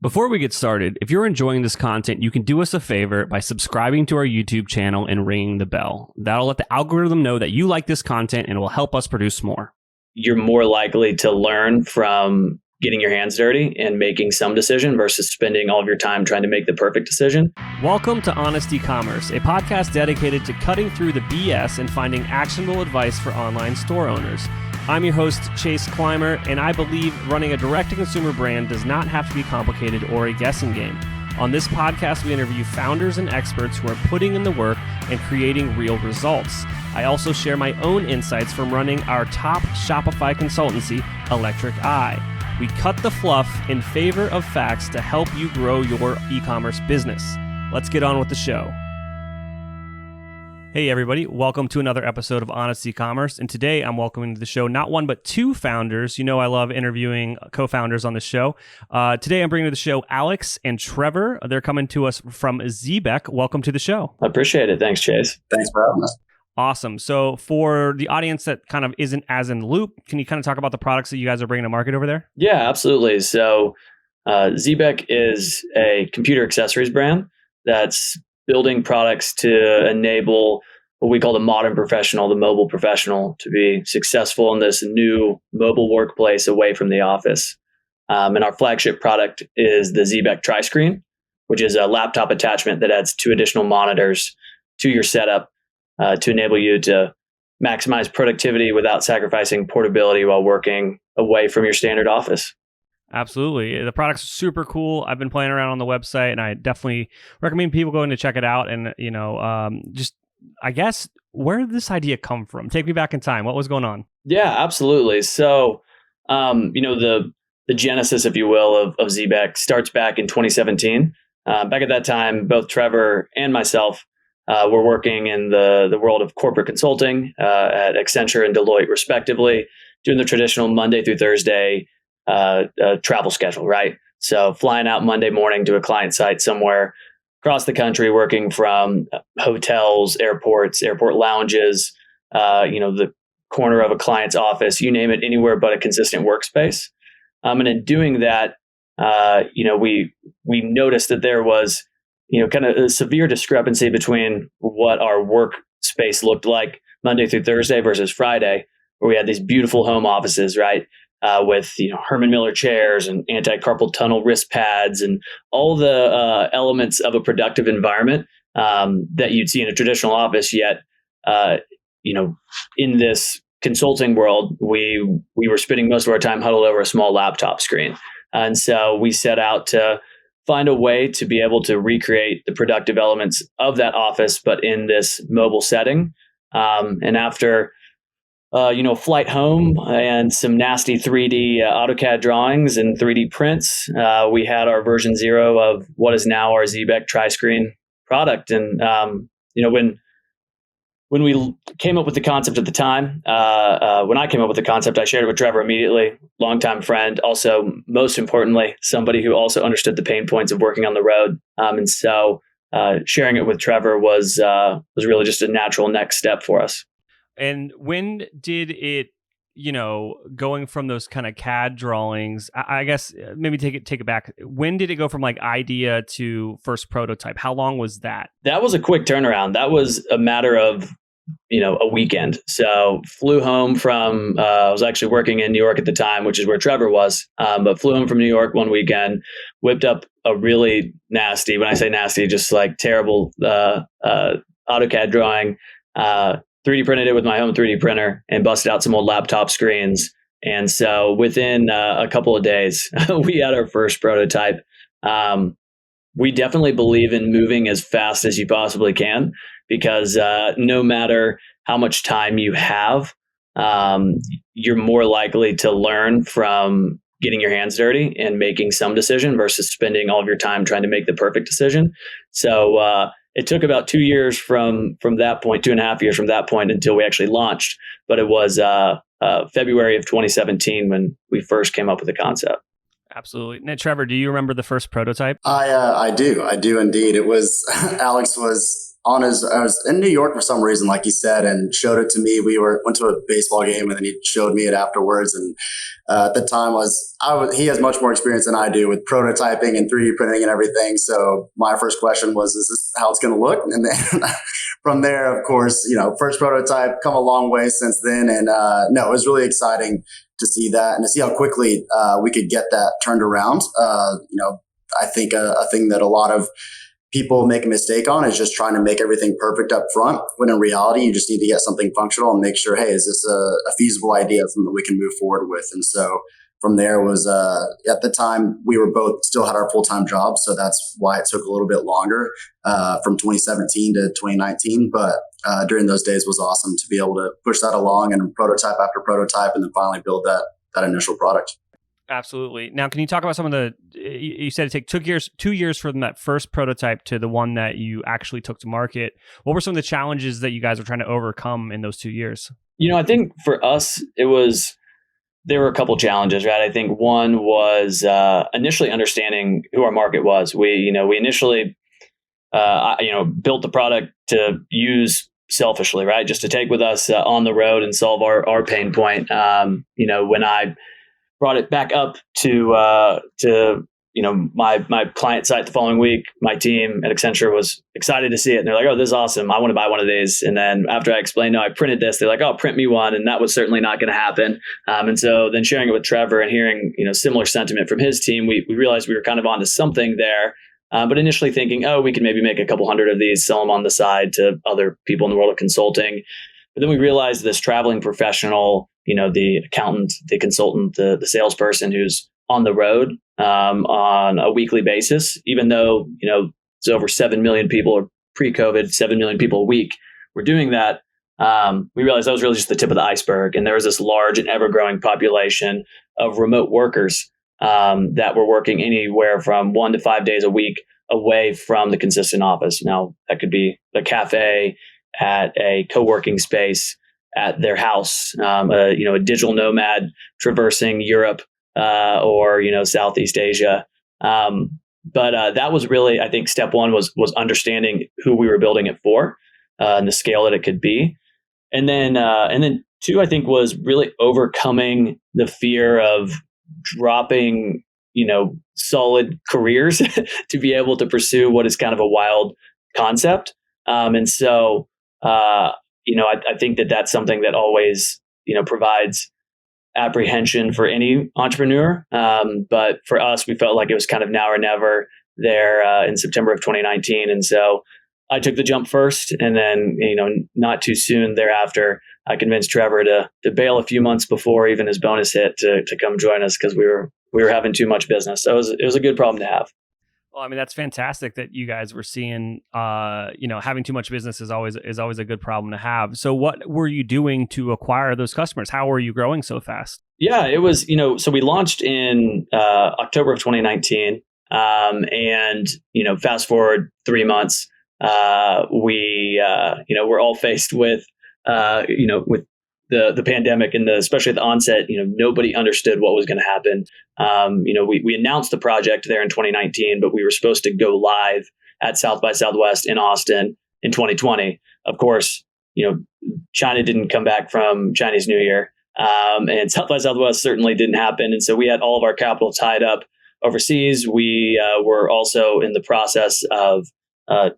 Before we get started, if you're enjoying this content, you can do us a favor by subscribing to our YouTube channel and ringing the bell. That'll let the algorithm know that you like this content and it will help us produce more. You're more likely to learn from getting your hands dirty and making some decision versus spending all of your time trying to make the perfect decision. Welcome to Honest Ecommerce, a podcast dedicated to cutting through the BS and finding actionable advice for online store owners. I'm your host, Chase Clymer, and I believe running a direct-to-consumer brand does not have to be complicated or a guessing game. On this podcast, we interview founders and experts who are putting in the work and creating real results. I also share my own insights from running our top Shopify consultancy, Electric Eye. We cut the fluff in favor of facts to help you grow your e-commerce business. Let's get on with the show. Hey everybody, welcome to another episode of Honest E-commerce, and today I'm welcoming to the show not one but two founders. You know I love interviewing co-founders on the show. Today I'm bringing to the show Alex and Trevor. They're coming to us from Xebec. Welcome to the show. I appreciate it. Thanks, Chase. Thanks for having us. Awesome. So for the audience that kind of isn't as in the loop, can you kind of talk about the products that you guys are bringing to market over there? Yeah, absolutely. So Xebec is a computer accessories brand that's building products to enable what we call the modern professional, the mobile professional, to be successful in this new mobile workplace away from the office. And our flagship product is the Xebec Tri-Screen, which is a laptop attachment that adds 2 additional monitors to your setup to enable you to maximize productivity without sacrificing portability while working away from your standard office. Absolutely. The product's super cool. I've been playing around on the website and I definitely recommend people going to check it out. And, just, I guess, where did this idea come from? Take me back in time. What was going on? Yeah, absolutely. So, the genesis, if you will, of Xebec starts back in 2017. Back at that time, both Trevor and myself were working in the world of corporate consulting at Accenture and Deloitte, respectively, doing the traditional Monday through Thursday travel schedule, right? So flying out Monday morning to a client site somewhere across the country, working from hotels, airports, airport lounges, the corner of a client's office, you name it, anywhere but a consistent workspace. And in doing that, we noticed that there was, kind of a severe discrepancy between what our workspace looked like Monday through Thursday versus Friday, where we had these beautiful home offices, right? With Herman Miller chairs and anti-carpal tunnel wrist pads and all the elements of a productive environment that you'd see in a traditional office. Yet, in this consulting world, we were spending most of our time huddled over a small laptop screen, and so we set out to find a way to be able to recreate the productive elements of that office, but in this mobile setting. And after flight home and some nasty 3D AutoCAD drawings and 3D prints, we had our version 0 of what is now our Xebec Tri-Screen product. And, when we came up with the concept at the time, when I came up with the concept, I shared it with Trevor immediately, longtime friend, also, most importantly, somebody who also understood the pain points of working on the road. And so sharing it with Trevor was really just a natural next step for us. And when did it, going from those kind of CAD drawings, I guess maybe take it back. When did it go from like idea to first prototype? How long was that? That was a quick turnaround. That was a matter of, a weekend. So flew home from, I was actually working in New York at the time, which is where Trevor was, but flew home from New York one weekend, whipped up a really nasty, when I say nasty, just like terrible AutoCAD drawing, 3D printed it with my home 3D printer and busted out some old laptop screens. And so within a couple of days, we had our first prototype. We definitely believe in moving as fast as you possibly can, because no matter how much time you have, you're more likely to learn from getting your hands dirty and making some decision versus spending all of your time trying to make the perfect decision. So it took about 2 years from that point, 2.5 years from that point until we actually launched. But it was February of 2017 when we first came up with the concept. Absolutely. Now, Trevor, do you remember the first prototype? I do indeed. It was Alex was I was in New York for some reason, like he said, and showed it to me. Went to a baseball game, and then he showed me it afterwards. And at the time, he has much more experience than I do with prototyping and 3D printing and everything. So my first question was, "Is this how it's going to look?" And then from there, of course, first prototype, come a long way since then. And no, it was really exciting to see that and to see how quickly we could get that turned around. I think a thing that a lot of people make a mistake on is just trying to make everything perfect up front, when in reality, you just need to get something functional and make sure, hey, is this a feasible idea, something that we can move forward with? And so from there was, at the time, we were both still had our full-time jobs. So that's why it took a little bit longer from 2017 to 2019. But during those days was awesome to be able to push that along and prototype after prototype and then finally build that initial product. Absolutely. Now, can you talk about some of you said it took 2 years from that first prototype to the one that you actually took to market. What were some of the challenges that you guys were trying to overcome in those 2 years? I think for us, there were a couple challenges, right? I think one was initially understanding who our market was. We initially, built the product to use selfishly, right? Just to take with us on the road and solve our pain point. When I brought it back up to my client site the following week, my team at Accenture was excited to see it. And they're like, "Oh, this is awesome. I want to buy one of these." And then after I explained, "No, I printed this," they're like, "Oh, print me one." And that was certainly not going to happen. And so then sharing it with Trevor and hearing, similar sentiment from his team, we realized we were kind of onto something there. But initially thinking, oh, we can maybe make a couple hundred of these, sell them on the side to other people in the world of consulting. But then we realized this traveling professional, the accountant, the consultant, the salesperson who's on the road on a weekly basis, even though, it's over 7 million people, or pre-COVID, 7 million people a week were doing that. We realized that was really just the tip of the iceberg. And there was this large and ever-growing population of remote workers that were working anywhere from 1 to 5 days a week away from the consistent office. Now, that could be a cafe, at a co-working space, at their house, a digital nomad traversing Europe or Southeast Asia. But that was really, I think, step one was understanding who we were building it for and the scale that it could be, and then two, I think, was really overcoming the fear of dropping solid careers to be able to pursue what is kind of a wild concept. And so I think that that's something that always, provides apprehension for any entrepreneur. But for us, we felt like it was kind of now or never there in September of 2019. And so I took the jump first, and then, not too soon thereafter, I convinced Trevor to bail a few months before even his bonus hit to come join us, because we were having too much business. So it was a good problem to have. Well, I mean, that's fantastic that you guys were seeing, having too much business is always a good problem to have. So what were you doing to acquire those customers? How were you growing so fast? Yeah, it was, so we launched in October of 2019. And, fast forward 3 months, we're all faced with, with the pandemic and especially at the onset, nobody understood what was going to happen. We announced the project there in 2019, but we were supposed to go live at South by Southwest in Austin in 2020. Of course, China didn't come back from Chinese New Year, and South by Southwest certainly didn't happen. And so we had all of our capital tied up overseas. We were also in the process of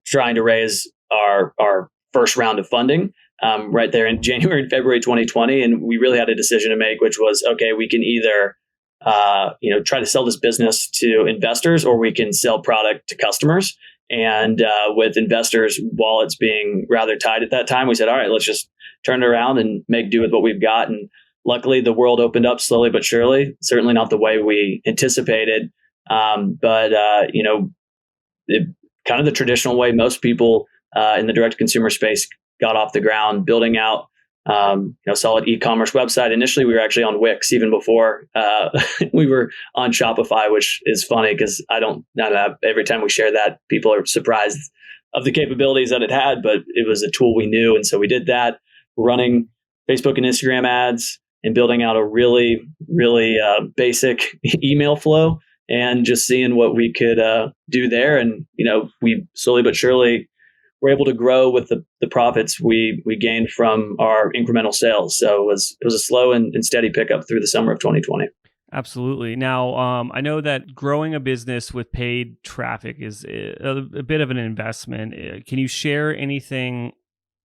trying to raise our first round of funding right there in January and February 2020. And we really had a decision to make, which was, okay, we can either try to sell this business to investors, or we can sell product to customers. And with investors' wallets being rather tight at that time, we said, all right, let's just turn it around and make do with what we've got. And luckily, the world opened up slowly but surely. Certainly not the way we anticipated, but kind of the traditional way most people in the direct-to-consumer space got off the ground, building out solid e-commerce website. Initially, we were actually on Wix even before we were on Shopify, which is funny because every time we share that, people are surprised of the capabilities that it had, but it was a tool we knew. And so we did that, running Facebook and Instagram ads and building out a really, really basic email flow and just seeing what we could do there. And, we slowly but surely were able to grow with the profits we gained from our incremental sales. So it was a slow and steady pickup through the summer of 2020. Absolutely. Now, I know that growing a business with paid traffic is a bit of an investment. Can you share anything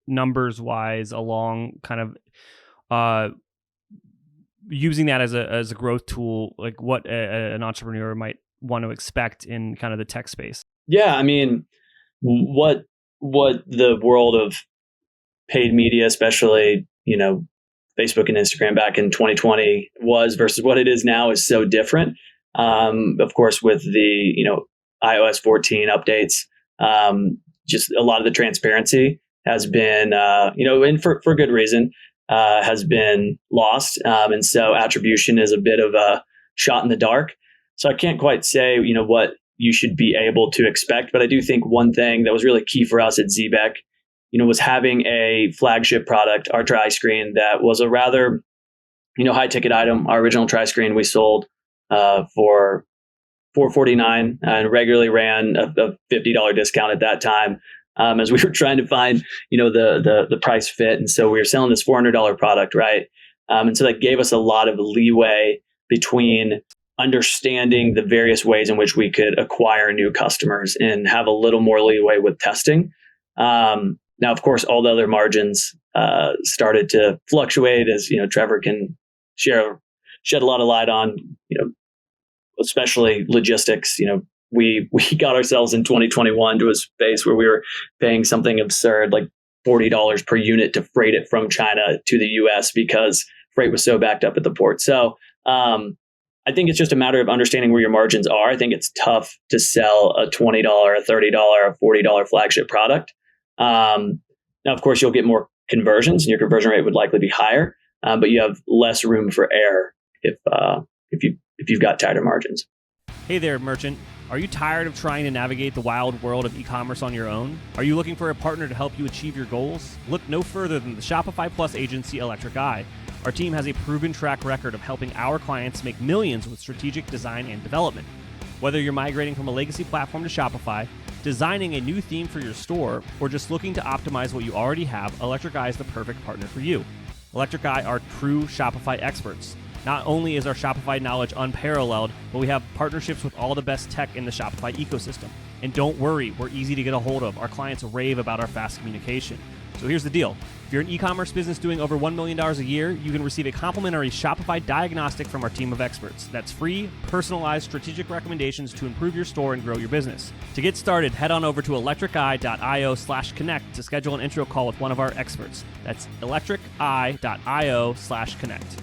numbers wise along kind of using that as a growth tool, like what an entrepreneur might want to expect in kind of the tech space? Yeah, I mean, what the world of paid media, especially, Facebook and Instagram back in 2020 was versus what it is now is so different. Of course, with the, iOS 14 updates, just a lot of the transparency has been, and for good reason, has been lost. And so attribution is a bit of a shot in the dark. So I can't quite say, what you should be able to expect. But I do think one thing that was really key for us at Xebec, was having a flagship product, our Tri-Screen, that was a rather, high ticket item. Our original Tri-Screen we sold for $449 and regularly ran a $50 discount at that time, as we were trying to find, the price fit. And so we were selling this $400 product, right? And so that gave us a lot of leeway between understanding the various ways in which we could acquire new customers and have a little more leeway with testing. Now, of course, all the other margins started to fluctuate, as Trevor can shed a lot of light on, especially logistics. We got ourselves in 2021 to a space where we were paying something absurd, like $40 per unit to freight it from China to the US because freight was so backed up at the port. So I think it's just a matter of understanding where your margins are. I think it's tough to sell a $20, a $30, a $40 flagship product. Now, of course, you'll get more conversions and your conversion rate would likely be higher, but you have less room for error if you've got tighter margins. Hey there, merchant. Are you tired of trying to navigate the wild world of e-commerce on your own? Are you looking for a partner to help you achieve your goals? Look no further than the Shopify Plus agency Electric Eye. Our team has a proven track record of helping our clients make millions with strategic design and development. Whether you're migrating from a legacy platform to Shopify, designing a new theme for your store, or just looking to optimize what you already have, Electric Eye is the perfect partner for you. Electric Eye are true Shopify experts. Not only is our Shopify knowledge unparalleled, but we have partnerships with all the best tech in the Shopify ecosystem. And don't worry, we're easy to get a hold of. Our clients rave about our fast communication. So here's the deal. If you're an e-commerce business doing over $1 million a year, you can receive a complimentary Shopify diagnostic from our team of experts. That's free, personalized, strategic recommendations to improve your store and grow your business. To get started, head on over to electriceye.io/connect to schedule an intro call with one of our experts. That's electriceye.io/connect.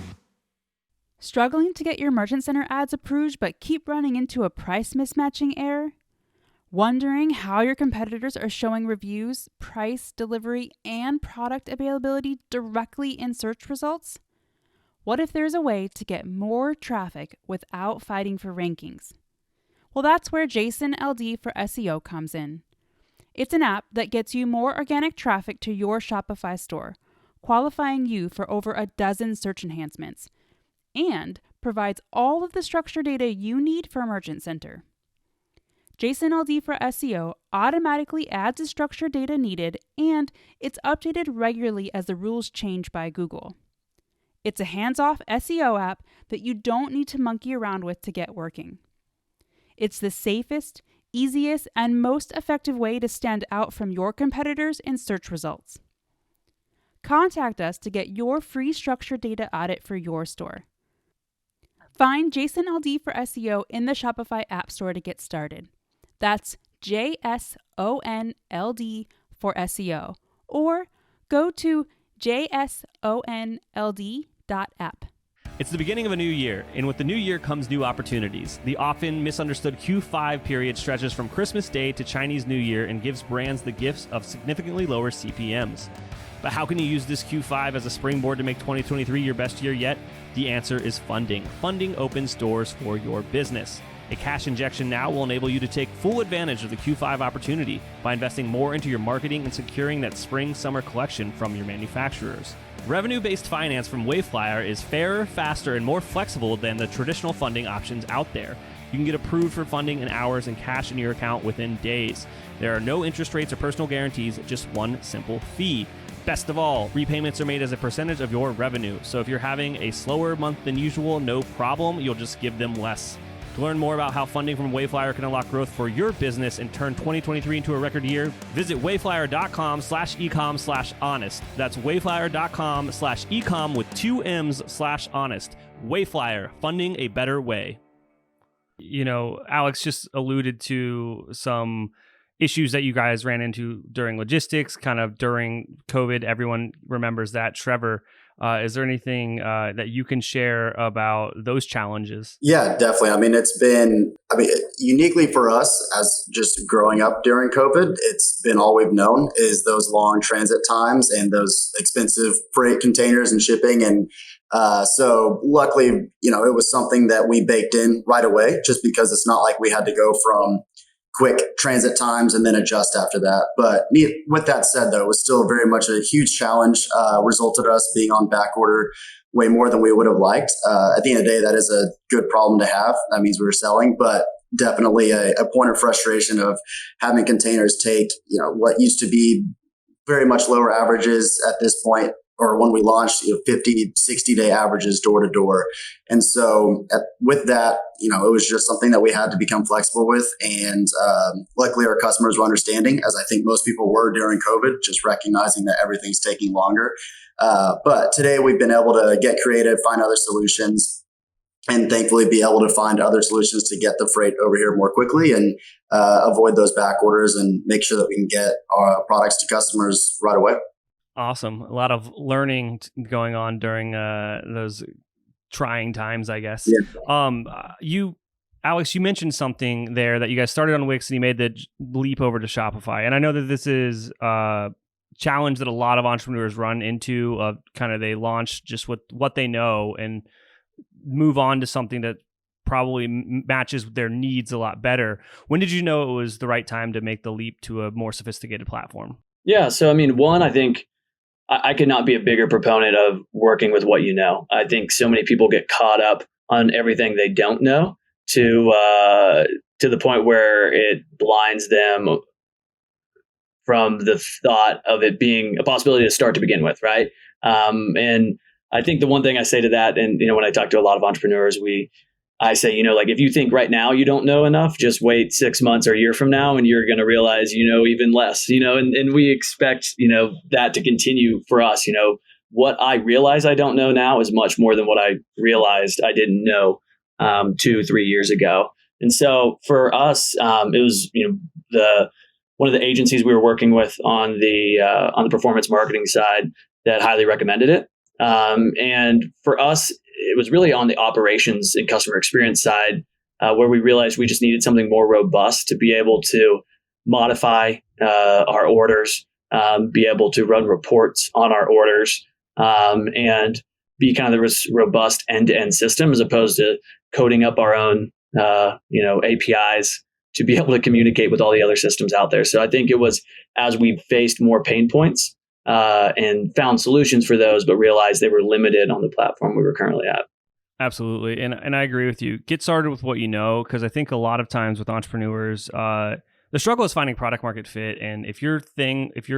Struggling to get your Merchant Center ads approved but keep running into a price mismatching error? Wondering how your competitors are showing reviews, price, delivery, and product availability directly in search results? What if there's a way to get more traffic without fighting for rankings? Well, that's where JSON-LD for SEO comes in. It's an app that gets you more organic traffic to your Shopify store, qualifying you for over a dozen search enhancements, and provides all of the structured data you need for Merchant Center. JSON-LD for SEO automatically adds the structured data needed, and it's updated regularly as the rules change by Google. It's a hands-off SEO app that you don't need to monkey around with to get working. It's the safest, easiest, and most effective way to stand out from your competitors in search results. Contact us to get your free structured data audit for your store. Find JSON-LD for SEO in the Shopify App Store to get started. That's JSONLD for SEO, or go to jsonld.app. It's the beginning of a new year, and with the new year comes new opportunities. The often misunderstood Q5 period stretches from Christmas Day to Chinese New Year and gives brands the gifts of significantly lower CPMs. But how can you use this Q5 as a springboard to make 2023 your best year yet? The answer is funding. Funding opens doors for your business. A cash injection now will enable you to take full advantage of the Q5 opportunity by investing more into your marketing and securing that spring-summer collection from your manufacturers. Revenue-based finance from Wayflyer is fairer, faster, and more flexible than the traditional funding options out there. You can get approved for funding in hours and cash in your account within days. There are no interest rates or personal guarantees, just one simple fee. Best of all, repayments are made as a percentage of your revenue. So if you're having a slower month than usual, no problem. You'll just give them less. To learn more about how funding from Wayflyer can unlock growth for your business and turn 2023 into a record year, visit wayflyer.com/ecom/honest. That's wayflyer.com/ecom with 2 M's/honest. Wayflyer, funding a better way. You know, Alex just alluded to some issues that you guys ran into during logistics, kind of during COVID. Everyone remembers that. Trevor, is there anything that you can share about those challenges? Yeah, definitely. I mean, it's been, uniquely for us as just growing up during COVID, it's been all we've known is those long transit times and those expensive freight containers and shipping. And so luckily, it was something that we baked in right away, just because it's not like we had to go from quick transit times and then adjust after that. But with that said, though, it was still very much a huge challenge, resulted us being on back order way more than we would have liked. At the end of the day, that is a good problem to have. That means we were selling, but definitely a point of frustration of having containers take, what used to be very much lower averages at this point, or when we launched, 50, 60-day averages door to door. And so with that, it was just something that we had to become flexible with. And luckily our customers were understanding, as I think most people were during COVID, just recognizing that everything's taking longer. But today we've been able to get creative, find other solutions, and thankfully be able to find other solutions to get the freight over here more quickly and avoid those back orders and make sure that we can get our products to customers right away. Awesome. A lot of learning going on during those trying times, I guess. Yeah. Alex, you mentioned something there that you guys started on Wix and you made the leap over to Shopify. And I know that this is a challenge that a lot of entrepreneurs run into, of kind of they launch just with what they know and move on to something that probably matches their needs a lot better. When did you know it was the right time to make the leap to a more sophisticated platform? Yeah. So, one, I think I could not be a bigger proponent of working with what you know. I think so many people get caught up on everything they don't know to the point where it blinds them from the thought of it being a possibility to start to begin with, right? And I think the one thing I say to that, and when I talk to a lot of entrepreneurs, I say, if you think right now you don't know enough, just wait 6 months or a year from now and you're going to realize you know even less, and we expect, that to continue for us. What I realize I don't know now is much more than what I realized I didn't know 2-3 years ago. And so for us, it was, one of the agencies we were working with on the performance marketing side that highly recommended it. And for us, it was really on the operations and customer experience side where we realized we just needed something more robust to be able to modify our orders, be able to run reports on our orders, and be kind of the robust end-to-end system as opposed to coding up our own APIs to be able to communicate with all the other systems out there. So I think it was as we faced more pain points and found solutions for those, but realized they were limited on the platform we were currently at. Absolutely. And I agree with you. Get started with what you know, because I think a lot of times with entrepreneurs, the struggle is finding product market fit. And if your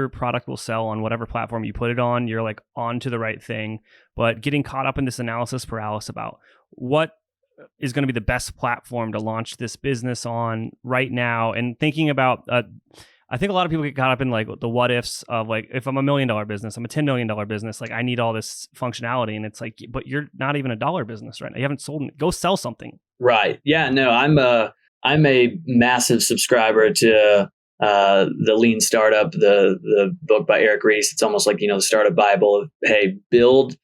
product will sell on whatever platform you put it on, you're like on to the right thing. But getting caught up in this analysis paralysis about what is going to be the best platform to launch this business on right now, and thinking about I think a lot of people get caught up in like the what ifs of like, if I'm $1 million business, I'm a $10 million business, like I need all this functionality. And it's like, but you're not even $1 business right now. You haven't sold, go sell something. Right. Yeah, no, I'm a massive subscriber to the Lean Startup, the book by Eric Ries. It's almost like, the startup Bible of, hey, build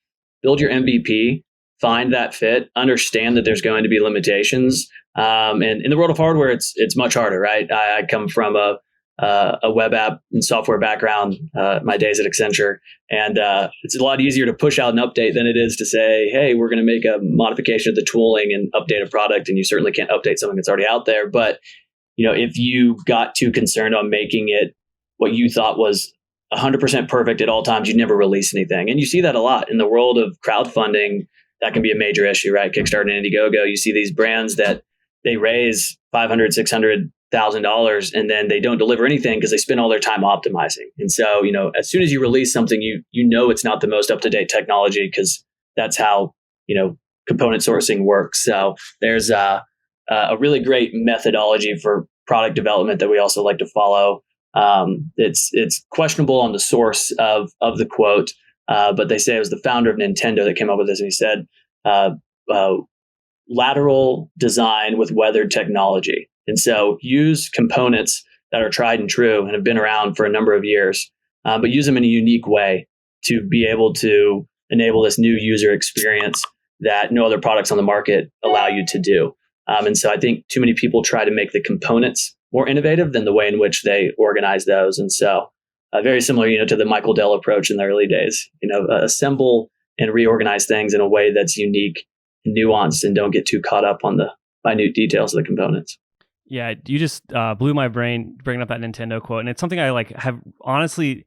your MVP, find that fit, understand that there's going to be limitations. And in the world of hardware, it's much harder, right? I come from a web app and software background, my days at Accenture. And it's a lot easier to push out an update than it is to say, hey, we're going to make a modification of the tooling and update a product. And you certainly can't update something that's already out there. But, if you got too concerned on making it what you thought was 100% perfect at all times, you'd never release anything. And you see that a lot in the world of crowdfunding. That can be a major issue, right? Kickstarter and Indiegogo. You see these brands that they raise $500,000, $600,000, and then they don't deliver anything because they spend all their time optimizing. And so, as soon as you release something, you know it's not the most up-to-date technology because that's how, component sourcing works. So there's a really great methodology for product development that we also like to follow. It's questionable on the source of the quote, but they say it was the founder of Nintendo that came up with this, and he said, lateral design with weathered technology. And so use components that are tried and true and have been around for a number of years, but use them in a unique way to be able to enable this new user experience that no other products on the market allow you to do. And so I think too many people try to make the components more innovative than the way in which they organize those. And so very similar, to the Michael Dell approach in the early days, assemble and reorganize things in a way that's unique, nuanced, and don't get too caught up on the minute details of the components. Yeah, you just blew my brain bringing up that Nintendo quote. And it's something I have honestly,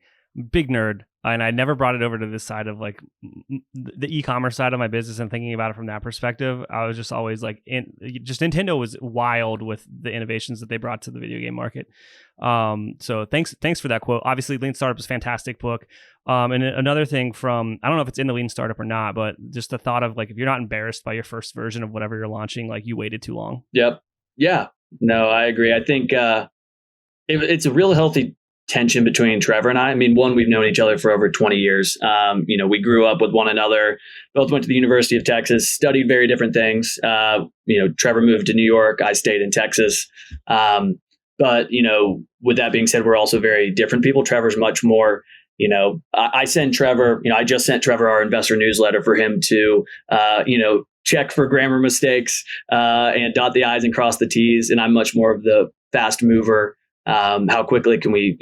big nerd. And I never brought it over to this side of the e-commerce side of my business and thinking about it from that perspective. I was just always Nintendo was wild with the innovations that they brought to the video game market. So thanks for that quote. Obviously, Lean Startup is a fantastic book. And another thing I don't know if it's in the Lean Startup or not, but just the thought of if you're not embarrassed by your first version of whatever you're launching, you waited too long. Yep. Yeah. No, I agree. I think it's a real healthy tension between Trevor and I. I mean, one, we've known each other for over 20 years. We grew up with one another, both went to the University of Texas, studied very different things. Trevor moved to New York. I stayed in Texas. But, with that being said, we're also very different people. Trevor's much more, I send Trevor, I just sent Trevor our investor newsletter for him to, check for grammar mistakes and dot the I's and cross the T's. And I'm much more of the fast mover. How quickly can we,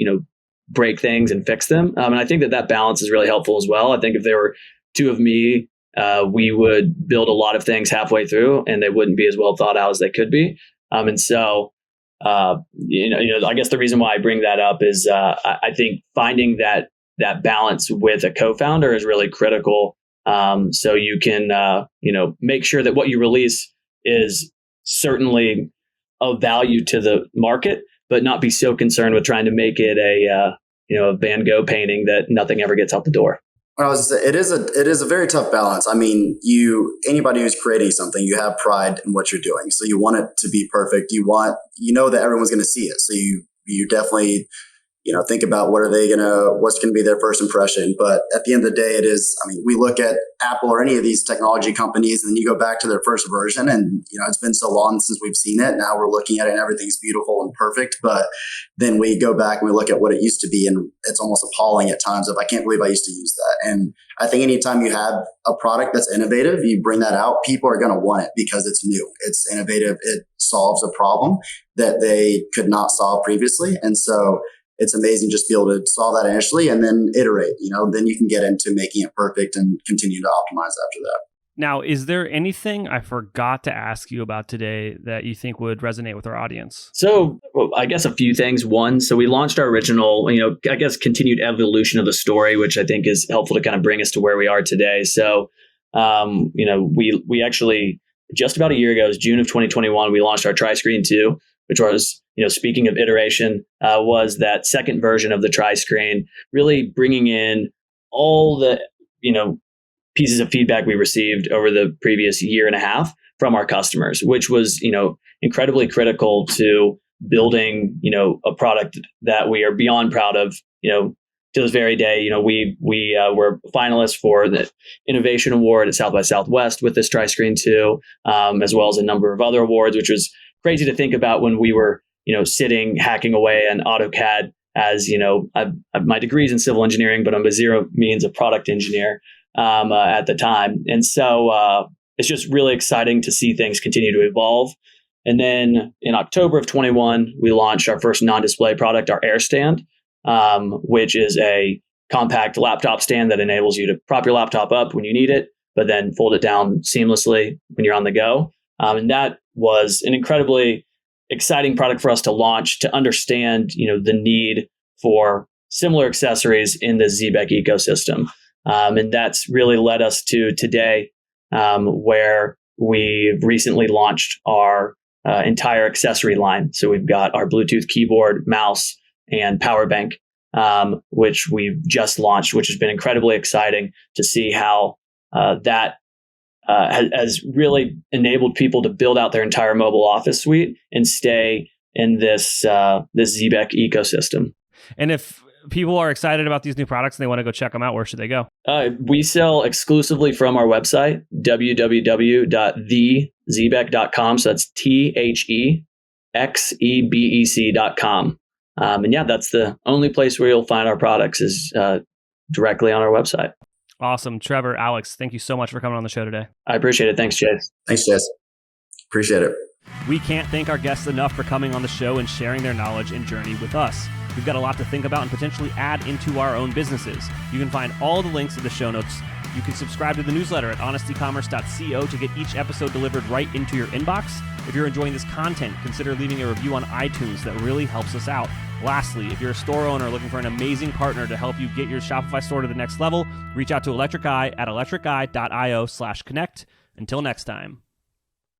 break things and fix them? And I think that balance is really helpful as well. I think if there were two of me, we would build a lot of things halfway through and they wouldn't be as well thought out as they could be. And so, I guess the reason why I bring that up is I think finding that balance with a co-founder is really critical. So you can, make sure that what you release is certainly of value to the market, but not be so concerned with trying to make it a Van Gogh painting that nothing ever gets out the door. It is a very tough balance. I mean, anybody who's creating something, you have pride in what you're doing. So you want it to be perfect. You know that everyone's going to see it. So you definitely, think about what's going to be their first impression. But at the end of the day, we look at Apple or any of these technology companies and then you go back to their first version and, it's been so long since we've seen it. Now we're looking at it and everything's beautiful and perfect. But then we go back and we look at what it used to be and it's almost appalling at times I can't believe I used to use that. And I think anytime you have a product that's innovative, you bring that out, people are going to want it because it's new, it's innovative, it solves a problem that they could not solve previously. And so it's amazing just to be able to solve that initially and then iterate, then you can get into making it perfect and continue to optimize after that. Now, is there anything I forgot to ask you about today that you think would resonate with our audience? So I guess a few things. One, so we launched our original, continued evolution of the story, which I think is helpful to kind of bring us to where we are today. So, we actually just about a year ago, it was June of 2021, we launched our Tri-Screen 2, which was, speaking of iteration, was that second version of the Tri-Screen, really bringing in all the, pieces of feedback we received over the previous year and a half from our customers, which was, incredibly critical to building, a product that we are beyond proud of, to this very day. We were finalists for the Innovation Award at South by Southwest with this Tri-Screen 2, as well as a number of other awards, which was crazy to think about when we were, sitting hacking away on AutoCAD as, my degree's in civil engineering, but I'm by zero means a product engineer at the time. And so it's just really exciting to see things continue to evolve. And then in October of 21, we launched our first non-display product, our Airstand, which is a compact laptop stand that enables you to prop your laptop up when you need it, but then fold it down seamlessly when you're on the go. And that was an incredibly exciting product for us to launch, to understand, the need for similar accessories in the Xebec ecosystem. And that's really led us to today, where we've recently launched our entire accessory line. So we've got our Bluetooth keyboard, mouse, and power bank, which we've just launched, which has been incredibly exciting to see how that has really enabled people to build out their entire mobile office suite and stay in this Xebec ecosystem. And if people are excited about these new products and they want to go check them out, where should they go? We sell exclusively from our website, www.thexebec.com. So that's THEXEBEC.com. And yeah, that's the only place where you'll find our products is directly on our website. Awesome. Trevor, Alex, thank you so much for coming on the show today. I appreciate it. Thanks, Chase. Thanks, Chase. Appreciate it. We can't thank our guests enough for coming on the show and sharing their knowledge and journey with us. We've got a lot to think about and potentially add into our own businesses. You can find all the links in the show notes. You can subscribe to the newsletter at honestecommerce.co to get each episode delivered right into your inbox. If you're enjoying this content, consider leaving a review on iTunes. That really helps us out. Lastly, if you're a store owner looking for an amazing partner to help you get your Shopify store to the next level, reach out to Electric Eye at electriceye.io/connect. Until next time.